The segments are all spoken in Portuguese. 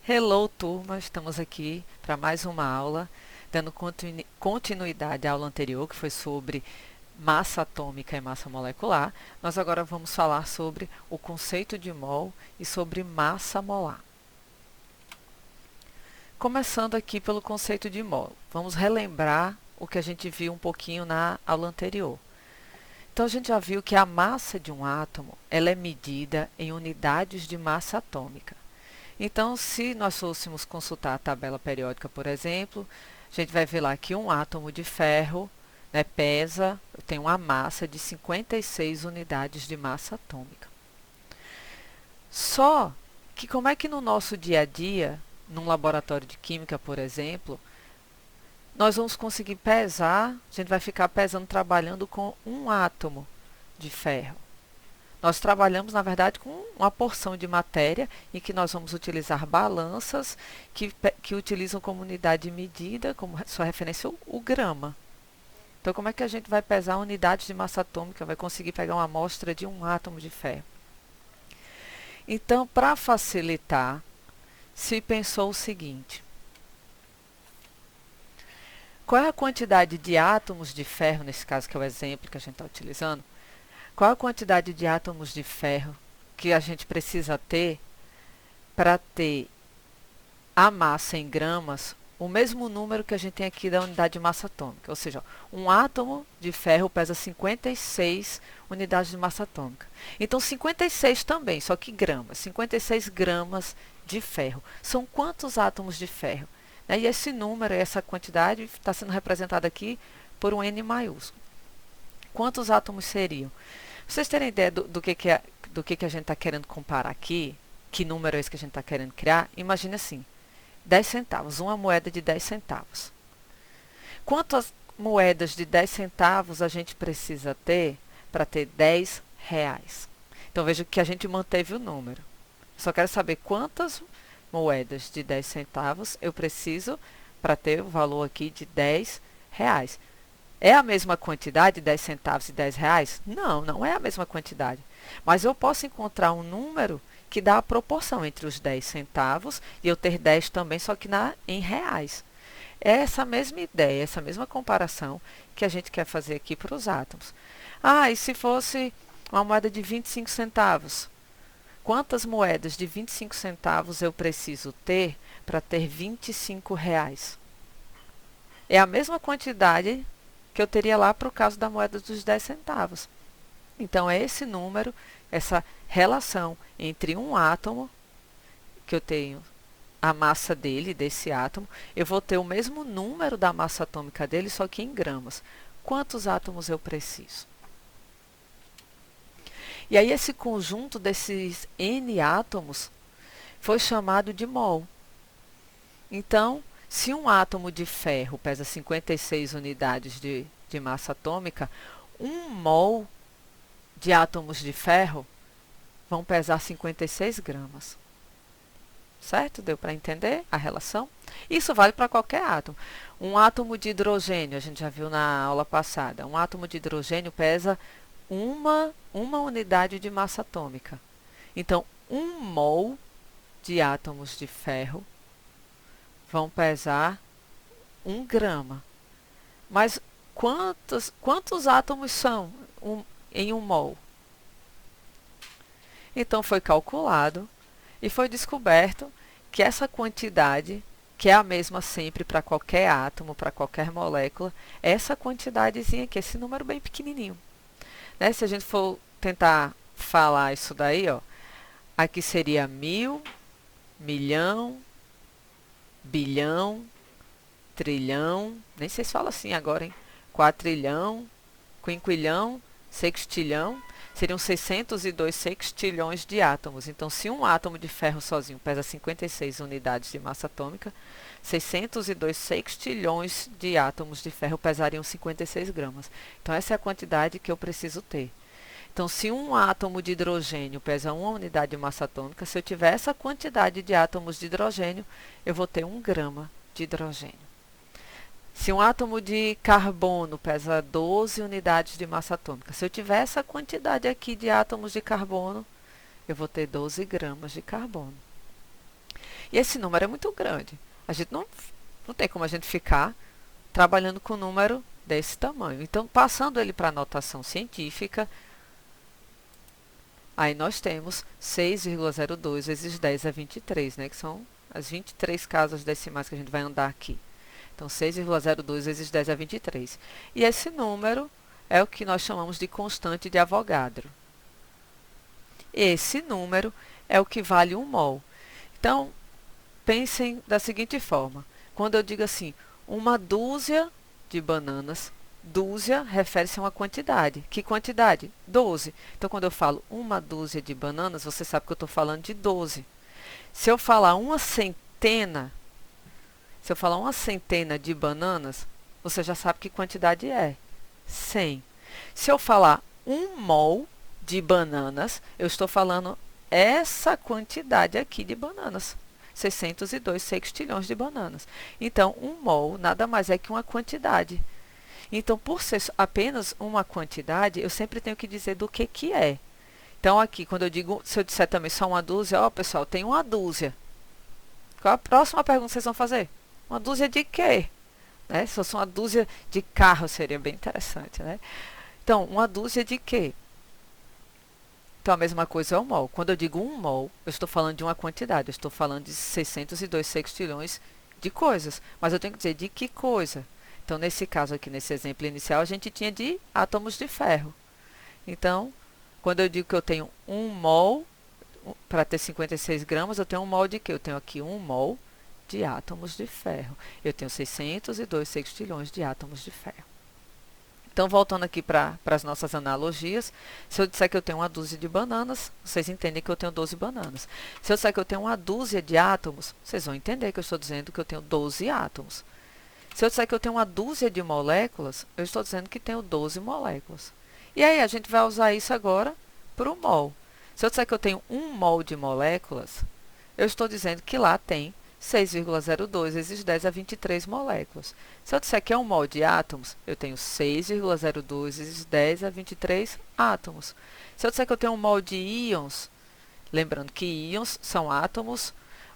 Hello, turma! Estamos aqui para mais uma aula, dando continuidade à aula anterior, que foi sobre massa atômica e massa molecular. Nós agora vamos falar sobre o conceito de mol e sobre massa molar. Começando aqui pelo conceito de mol, vamos relembrar o que a gente viu um pouquinho na aula anterior. Então, a gente já viu que a massa de um átomo ela é medida em unidades de massa atômica. Então, se nós fôssemos consultar a tabela periódica, por exemplo, a gente vai ver lá que um átomo de ferro, né, tem uma massa de 56 unidades de massa atômica. Só que como é que no nosso dia a dia, num laboratório de química, por exemplo, nós vamos conseguir pesar, a gente vai ficar pesando, trabalhando com um átomo de ferro. Nós trabalhamos, na verdade, com uma porção de matéria em que nós vamos utilizar balanças que utilizam como unidade de medida, como sua referência, o grama. Então, como é que a gente vai pesar unidades de massa atômica, vai conseguir pegar uma amostra de um átomo de ferro? Então, para facilitar, se pensou o seguinte: qual é a quantidade de átomos de ferro, nesse caso que é o exemplo que a gente está utilizando? Qual a quantidade de átomos de ferro que a gente precisa ter para ter a massa em gramas, o mesmo número que a gente tem aqui da unidade de massa atômica? Ou seja, um átomo de ferro pesa 56 unidades de massa atômica. Então, 56 também, só que gramas. 56 gramas de ferro. São quantos átomos de ferro? E esse número, essa quantidade, está sendo representada aqui por um N maiúsculo. Quantos átomos seriam? Pra vocês terem ideia do que a gente está querendo comparar aqui, que número é esse que a gente está querendo criar, imagine assim, 10 centavos, uma moeda de 10 centavos. Quantas moedas de 10 centavos a gente precisa ter para ter 10 reais? Então veja que a gente manteve o número. Só quero saber quantas moedas de 10 centavos eu preciso para ter o valor aqui de 10 reais. É a mesma quantidade, 10 centavos e 10 reais? Não, não é a mesma quantidade. Mas eu posso encontrar um número que dá a proporção entre os 10 centavos e eu ter 10 também, só que em reais. É essa mesma ideia, essa mesma comparação que a gente quer fazer aqui para os átomos. Ah, e se fosse uma moeda de 25 centavos? Quantas moedas de 25 centavos eu preciso ter para ter 25 reais? É a mesma quantidade que eu teria lá para o caso da moeda dos 10 centavos. Então, é esse número, essa relação entre um átomo, que eu tenho a massa dele, desse átomo, eu vou ter o mesmo número da massa atômica dele, só que em gramas. Quantos átomos eu preciso? E aí, esse conjunto desses N átomos foi chamado de mol. Então, se um átomo de ferro pesa 56 unidades de massa atômica, um mol de átomos de ferro vão pesar 56 gramas. Certo? Deu para entender a relação? Isso vale para qualquer átomo. Um átomo de hidrogênio, a gente já viu na aula passada, um átomo de hidrogênio pesa uma unidade de massa atômica. Então, um mol de átomos de ferro vão pesar 1 grama. Mas quantos átomos são em um mol? Então foi calculado e foi descoberto que essa quantidade, que é a mesma sempre para qualquer átomo, para qualquer molécula, é essa quantidadezinha aqui, esse número bem pequenininho. Né? Se a gente for tentar falar isso daí, ó, aqui seria 1000, milhão, bilhão, trilhão, nem sei se fala assim agora, hein? Quatrilhão, quinquilhão, sextilhão, seriam 602 sextilhões de átomos. Então, se um átomo de ferro sozinho pesa 56 unidades de massa atômica, 602 sextilhões de átomos de ferro pesariam 56 gramas. Então, essa é a quantidade que eu preciso ter. Então, se um átomo de hidrogênio pesa 1 unidade de massa atômica, se eu tiver essa quantidade de átomos de hidrogênio, eu vou ter 1 grama de hidrogênio. Se um átomo de carbono pesa 12 unidades de massa atômica, se eu tiver essa quantidade aqui de átomos de carbono, eu vou ter 12 gramas de carbono. E esse número é muito grande. A gente não tem como a gente ficar trabalhando com um número desse tamanho. Então, passando ele para a notação científica, aí nós temos 6,02 vezes 10 a 23, né? Que são as 23 casas decimais que a gente vai andar aqui. Então, 6,02 vezes 10 a 23. E esse número é o que nós chamamos de constante de Avogadro. Esse número é o que vale 1 mol. Então, pensem da seguinte forma. Quando eu digo assim, uma dúzia de bananas, dúzia refere-se a uma quantidade. Que quantidade? 12. Então, quando eu falo uma dúzia de bananas, você sabe que eu estou falando de 12. Se eu falar uma centena de bananas, você já sabe que quantidade é. 100. Se eu falar 1 mol de bananas, eu estou falando essa quantidade aqui de bananas. 602 sextilhões de bananas. Então, 1 mol nada mais é que uma quantidade. Então, por ser apenas uma quantidade, eu sempre tenho que dizer do que é. Então, aqui, quando eu digo, se eu disser também só uma dúzia, ó, pessoal, tem uma dúzia. Qual a próxima pergunta que vocês vão fazer? Uma dúzia de quê? Né? Se fosse uma dúzia de carros, seria bem interessante, né? Então, uma dúzia de quê? Então, a mesma coisa é o mol. Quando eu digo 1 mol, eu estou falando de uma quantidade. Eu estou falando de 602 sextilhões de coisas. Mas eu tenho que dizer de que coisa? Então, nesse caso aqui, nesse exemplo inicial, a gente tinha de átomos de ferro. Então, quando eu digo que eu tenho 1 mol, para ter 56 gramas, eu tenho 1 mol de quê? Eu tenho aqui 1 mol de átomos de ferro. Eu tenho 602 sextilhões de átomos de ferro. Então, voltando aqui para as nossas analogias, se eu disser que eu tenho uma dúzia de bananas, vocês entendem que eu tenho 12 bananas. Se eu disser que eu tenho uma dúzia de átomos, vocês vão entender que eu estou dizendo que eu tenho 12 átomos. Se eu disser que eu tenho uma dúzia de moléculas, eu estou dizendo que tenho 12 moléculas. E aí, a gente vai usar isso agora para o mol. Se eu disser que eu tenho 1 mol de moléculas, eu estou dizendo que lá tem 6,02 vezes 10 a 23 moléculas. Se eu disser que é 1 mol de átomos, eu tenho 6,02 vezes 10 a 23 átomos. Se eu disser que eu tenho 1 mol de íons, lembrando que íons são átomos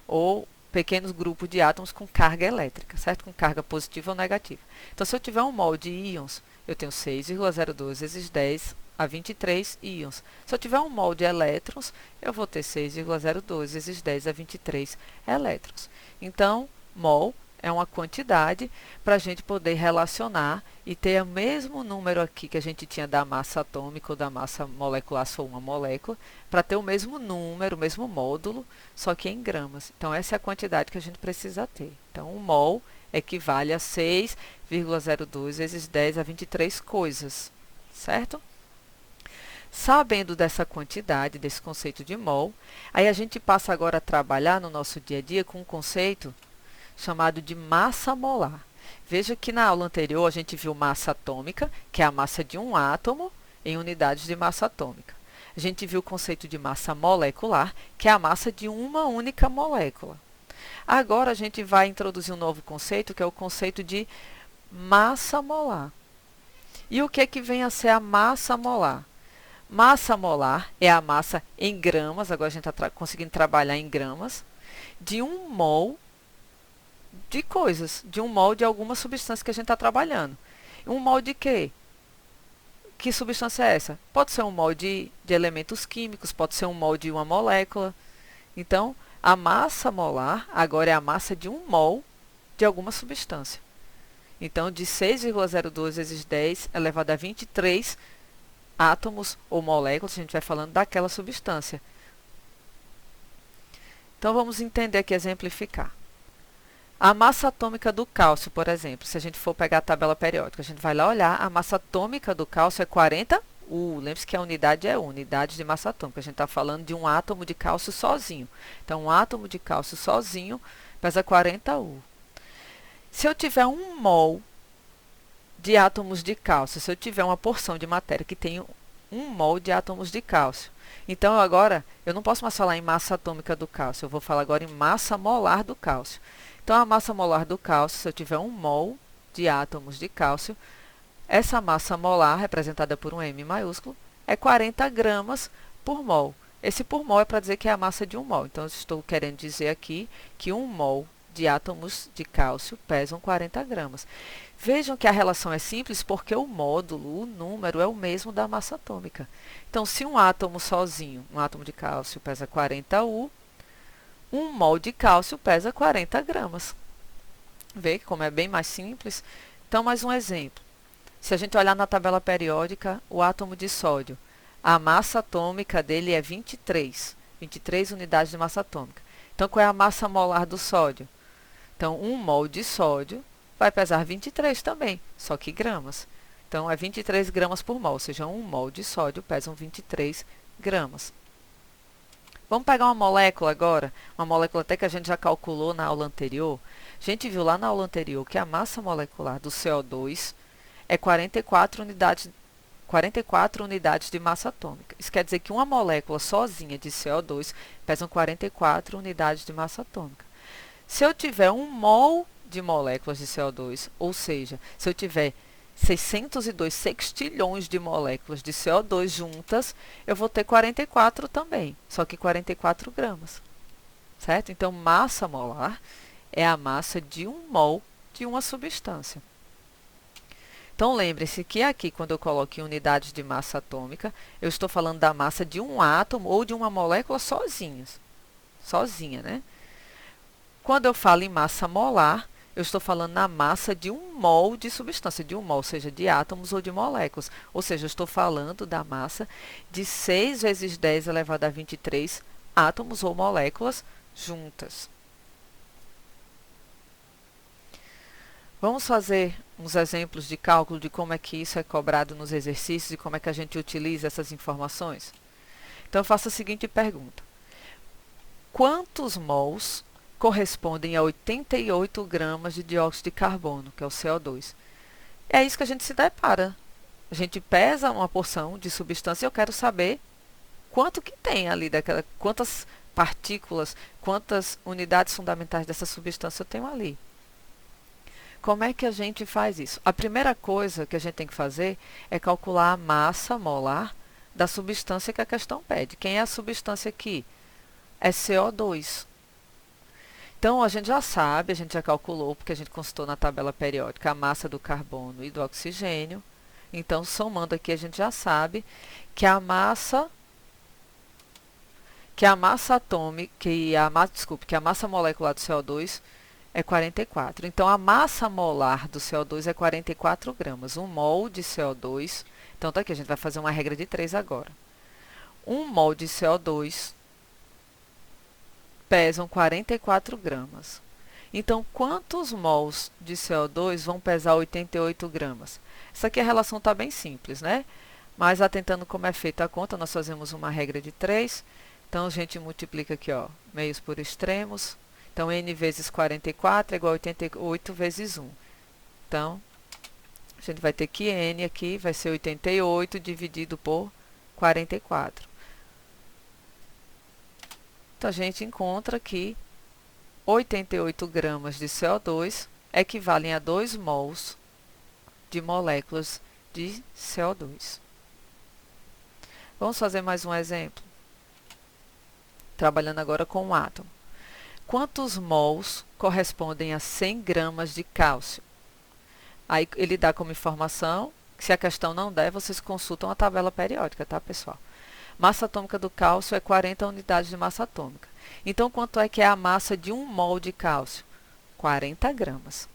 ou pequenos grupos de átomos com carga elétrica, certo? Com carga positiva ou negativa. Então, se eu tiver 1 mol de íons, eu tenho 6,02 vezes 10 a 23 íons. Se eu tiver 1 mol de elétrons, eu vou ter 6,02 vezes 10 a 23 elétrons. Então, mol é uma quantidade para a gente poder relacionar e ter o mesmo número aqui que a gente tinha da massa atômica ou da massa molecular, se for uma molécula, para ter o mesmo número, o mesmo módulo, só que em gramas. Então, essa é a quantidade que a gente precisa ter. Então, 1 mol equivale a 6,02 vezes 10 a 23 coisas, certo? Sabendo dessa quantidade, desse conceito de mol, aí a gente passa agora a trabalhar no nosso dia a dia com um conceito chamado de massa molar. Veja que na aula anterior a gente viu massa atômica, que é a massa de um átomo em unidades de massa atômica. A gente viu o conceito de massa molecular, que é a massa de uma única molécula. Agora a gente vai introduzir um novo conceito, que é o conceito de massa molar. E o que é que vem a ser a massa molar? Massa molar é a massa em gramas, agora a gente está conseguindo trabalhar em gramas, de 1 mol de coisas, de 1 mol de alguma substância que a gente está trabalhando. 1 mol de quê? Que substância é essa? Pode ser 1 mol de elementos químicos, pode ser 1 mol de uma molécula. Então, a massa molar agora é a massa de 1 mol de alguma substância. Então, de 6,02 vezes 10 elevado a 23 átomos ou moléculas, a gente vai falando daquela substância. Então, vamos entender aqui, exemplificar. A massa atômica do cálcio, por exemplo, se a gente for pegar a tabela periódica, a gente vai lá olhar, a massa atômica do cálcio é 40 U. Lembre-se que a unidade é U, unidade de massa atômica. A gente está falando de um átomo de cálcio sozinho. Então, um átomo de cálcio sozinho pesa 40 U. Se eu tiver 1 mol de átomos de cálcio, se eu tiver uma porção de matéria que tem 1 mol de átomos de cálcio, então agora eu não posso mais falar em massa atômica do cálcio, eu vou falar agora em massa molar do cálcio. Então, a massa molar do cálcio, se eu tiver 1 mol de átomos de cálcio, essa massa molar, representada por um M maiúsculo, é 40 gramas por mol. Esse por mol é para dizer que é a massa de 1 mol. Então, eu estou querendo dizer aqui que 1 mol de átomos de cálcio pesam 40 gramas. Vejam que a relação é simples porque o módulo, o número, é o mesmo da massa atômica. Então, se um átomo sozinho, um átomo de cálcio, pesa 40 U, 1 mol de cálcio pesa 40 gramas. Vê como é bem mais simples? Então, mais um exemplo. Se a gente olhar na tabela periódica, o átomo de sódio, a massa atômica dele é 23 unidades de massa atômica. Então, qual é a massa molar do sódio? Então, 1 mol de sódio vai pesar 23 também, só que gramas. Então, é 23 gramas por mol, ou seja, 1 mol de sódio pesam 23 gramas. Vamos pegar uma molécula agora, uma molécula até que a gente já calculou na aula anterior. A gente viu lá na aula anterior que a massa molecular do CO2 é 44 unidades de massa atômica. Isso quer dizer que uma molécula sozinha de CO2 pesa 44 unidades de massa atômica. Se eu tiver 1 mol de moléculas de CO2, ou seja, se eu tiver 602 sextilhões de moléculas de CO2 juntas, eu vou ter 44 também, só que 44 gramas. Certo? Então, massa molar é a massa de 1 mol de uma substância. Então, lembre-se que aqui, quando eu coloco em unidades de massa atômica, eu estou falando da massa de um átomo ou de uma molécula sozinha, né? Quando eu falo em massa molar, eu estou falando na massa de 1 mol de substância, de 1 mol, seja de átomos ou de moléculas. Ou seja, eu estou falando da massa de 6 vezes 10 elevado a 23 átomos ou moléculas juntas. Vamos fazer uns exemplos de cálculo de como é que isso é cobrado nos exercícios e como é que a gente utiliza essas informações? Então, eu faço a seguinte pergunta. Quantos mols correspondem a 88 gramas de dióxido de carbono, que é o CO2? É isso que a gente se depara. A gente pesa uma porção de substância e eu quero saber quanto que tem ali, quantas partículas, quantas unidades fundamentais dessa substância eu tenho ali. Como é que a gente faz isso? A primeira coisa que a gente tem que fazer é calcular a massa molar da substância que a questão pede. Quem é a substância aqui? É CO2. Então, a gente já sabe, a gente já calculou, porque a gente consultou na tabela periódica a massa do carbono e do oxigênio. Então, somando aqui, a gente já sabe que a massa atômica, que a massa molecular do CO2 é 44. Então, a massa molar do CO2 é 44 gramas. 1 mol de CO2. Então, tá aqui, a gente vai fazer uma regra de 3 agora. 1 mol de CO2 pesam 44 gramas. Então, quantos mols de CO2 vão pesar 88 gramas? Essa aqui a relação está bem simples, né? Mas atentando como é feita a conta, nós fazemos uma regra de 3. Então, a gente multiplica aqui, ó, meios por extremos. Então, n vezes 44 é igual a 88 vezes 1. Então, a gente vai ter que n aqui vai ser 88 dividido por 44. Então, a gente encontra que 88 gramas de CO2 equivalem a 2 mols de moléculas de CO2. Vamos fazer mais um exemplo. Trabalhando agora com um átomo. Quantos mols correspondem a 100 gramas de cálcio? Aí ele dá como informação, que se a questão não der, vocês consultam a tabela periódica, tá, pessoal? Massa atômica do cálcio é 40 unidades de massa atômica. Então, quanto é que é a massa de 1 mol de cálcio? 40 gramas.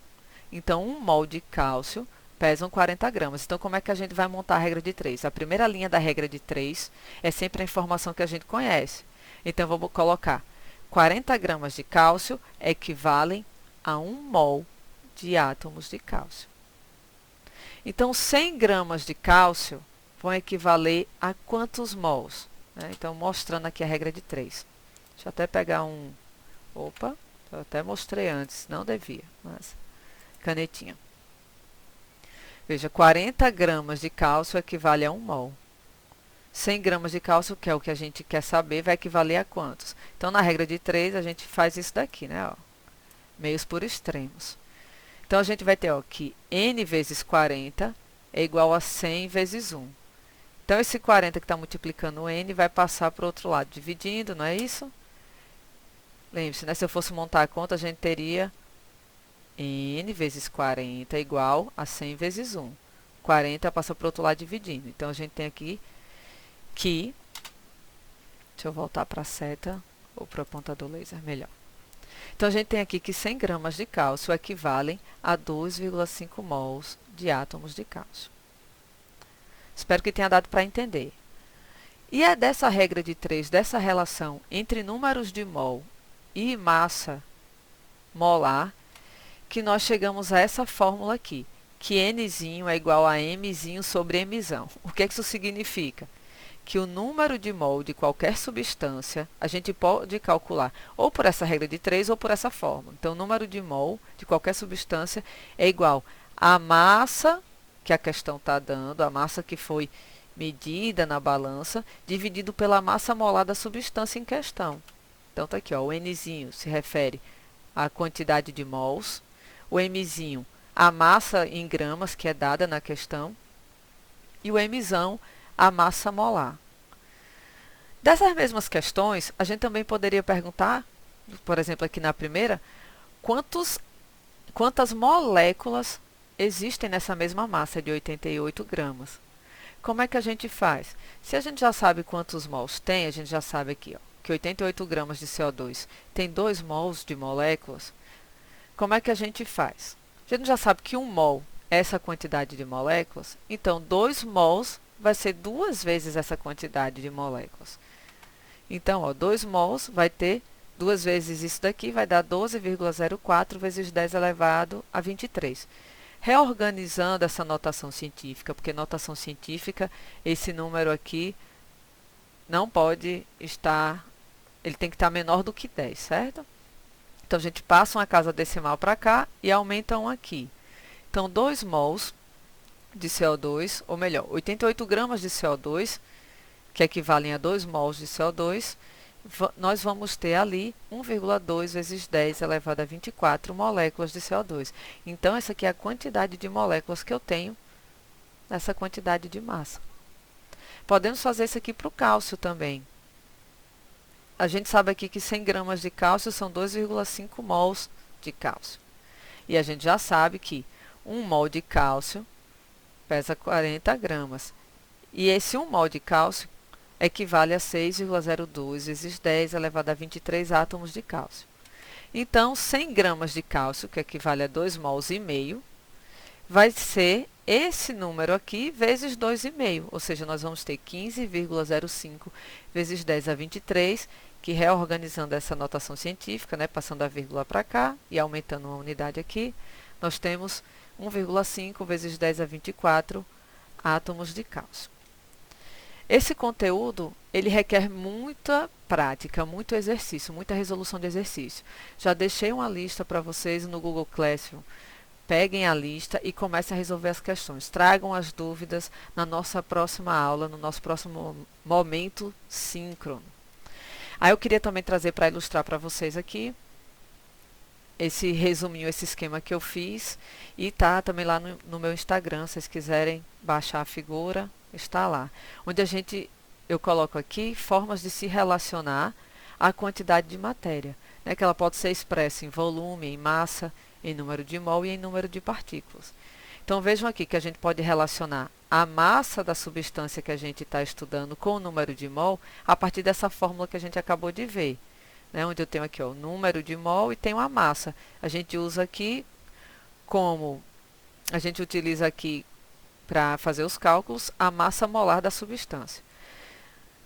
Então, 1 mol de cálcio pesam 40 gramas. Então, como é que a gente vai montar a regra de 3? A primeira linha da regra de 3 é sempre a informação que a gente conhece. Então, vamos colocar 40 gramas de cálcio equivalem a 1 mol de átomos de cálcio. Então, 100 gramas de cálcio vão equivaler a quantos mols? Então, mostrando aqui a regra de 3. Deixa eu até pegar um... Opa, eu até mostrei antes, não devia, mas... Canetinha. Veja, 40 gramas de cálcio equivale a 1 mol. 100 gramas de cálcio, que é o que a gente quer saber, vai equivaler a quantos? Então, na regra de 3, a gente faz isso daqui, né? Ó, meios por extremos. Então, a gente vai ter ó, que n vezes 40 é igual a 100 vezes 1. Então, esse 40 que está multiplicando o N vai passar para o outro lado, dividindo, não é isso? Lembre-se, né? Se eu fosse montar a conta, a gente teria N vezes 40 igual a 100 vezes 1. 40 passa para o outro lado dividindo. Então, a gente tem aqui que... Deixa eu voltar para a seta ou para o apontador laser, melhor. Então, a gente tem aqui que 100 gramas de cálcio equivalem a 2,5 mols de átomos de cálcio. Espero que tenha dado para entender. E é dessa regra de 3, dessa relação entre números de mol e massa molar, que nós chegamos a essa fórmula aqui, que Nzinho é igual a Mzinho sobre Mzão. O que isso significa? Que o número de mol de qualquer substância, a gente pode calcular ou por essa regra de 3 ou por essa fórmula. Então, o número de mol de qualquer substância é igual à massa que a questão está dando, a massa que foi medida na balança, dividido pela massa molar da substância em questão. Então, está aqui, ó, o Nzinho se refere à quantidade de mols, o Mzinho, a massa em gramas que é dada na questão, e o Mzão, a massa molar. Dessas mesmas questões, a gente também poderia perguntar, por exemplo, aqui na primeira, quantas moléculas existem nessa mesma massa de 88 gramas. Como é que a gente faz? Se a gente já sabe quantos mols tem, a gente já sabe aqui, ó, que 88 gramas de CO2 tem 2 mols de moléculas. Como é que a gente faz? A gente já sabe que 1 mol é essa quantidade de moléculas, então 2 mols vai ser 2 vezes essa quantidade de moléculas. Então, ó, 2 mols vai ter 2 vezes isso daqui, vai dar 12,04 vezes 10 elevado a 23. Reorganizando essa notação científica, porque notação científica, esse número aqui não pode estar, ele tem que estar menor do que 10, certo? Então, a gente passa uma casa decimal para cá e aumenta um aqui. Então, 2 mols de CO2, ou melhor, 88 gramas de CO2, que equivalem a 2 mols de CO2, nós vamos ter ali 1,2 vezes 10 elevado a 24 moléculas de CO2. Então, essa aqui é a quantidade de moléculas que eu tenho nessa quantidade de massa. Podemos fazer isso aqui para o cálcio também. A gente sabe aqui que 100 gramas de cálcio são 2,5 mols de cálcio. E a gente já sabe que 1 mol de cálcio pesa 40 gramas. E esse 1 mol de cálcio equivale a 6,02 vezes 10 elevado a 23 átomos de cálcio. Então, 100 gramas de cálcio, que equivale a 2 mols e meio, vai ser esse número aqui vezes 2,5, ou seja, nós vamos ter 15,05 vezes 10 a 23, que reorganizando essa notação científica, né, passando a vírgula para cá e aumentando uma unidade aqui, nós temos 1,5 vezes 10 a 24 átomos de cálcio. Esse conteúdo, ele requer muita prática, muito exercício, muita resolução de exercício. Já deixei uma lista para vocês no Google Classroom. Peguem a lista e comecem a resolver as questões. Tragam as dúvidas na nossa próxima aula, no nosso próximo momento síncrono. Aí eu queria também trazer para ilustrar para vocês aqui esse resuminho, esse esquema que eu fiz. E tá também lá no meu Instagram, se vocês quiserem baixar a figura, está lá. Onde eu coloco aqui formas de se relacionar à quantidade de matéria, né, que ela pode ser expressa em volume, em massa, em número de mol e em número de partículas. Então, vejam aqui que a gente pode relacionar a massa da substância que a gente está estudando com o número de mol a partir dessa fórmula que a gente acabou de ver, né, onde eu tenho aqui, ó, o número de mol e tenho a massa. A gente usa aqui como a gente utiliza aqui para fazer os cálculos a massa molar da substância.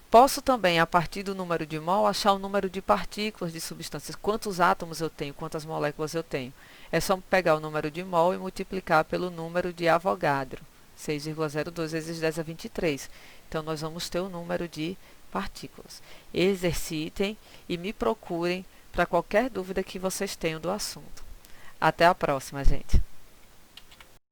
Posso também, a partir do número de mol, achar o número de partículas de substâncias. Quantos átomos eu tenho, quantas moléculas eu tenho. É só pegar o número de mol e multiplicar pelo número de Avogadro, 6,02 vezes 10 a 23. Então, nós vamos ter o número de partículas. Exercitem e me procurem para qualquer dúvida que vocês tenham do assunto. Até a próxima, gente!